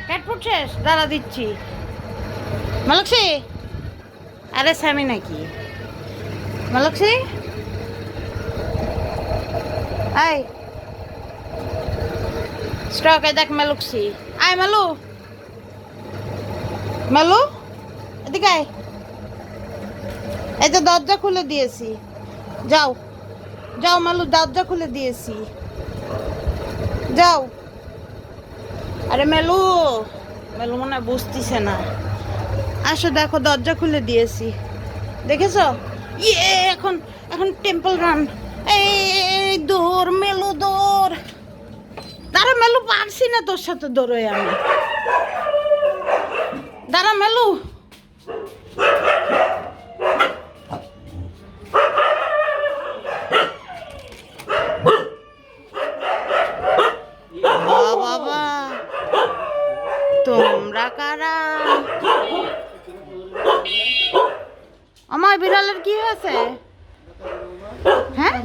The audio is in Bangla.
ক্যাট ফুড শেষ, দাঁড়া দিচ্ছি। মালকসি, আরে স্যামি নাকি? মালকসি, আয় স্টকে দেখ। মালকসি, আয় মালু, মালু এদিকে আয়। এই তো দরজা খুলে দিয়েছি, যাও যাও মালু, দরজা খুলে দিয়েছি, যাও। আরে মেলু, মেলু মনে হয় বুঝতেছে না। আসো দেখো, দরজা খুলে দিয়েছি, দেখেছো? ইয়ে, এখন এখন টেম্পল রান। এই দৌড় মেলু, দৌড়। দাঁড়া মেলু, পারছি না তোর সাথে দৌড়ই আমি। দাঁড়া মেলু। বাবা, তোমরা কারা? আমার বিড়ালের কি হয়েছে? হ্যাঁ,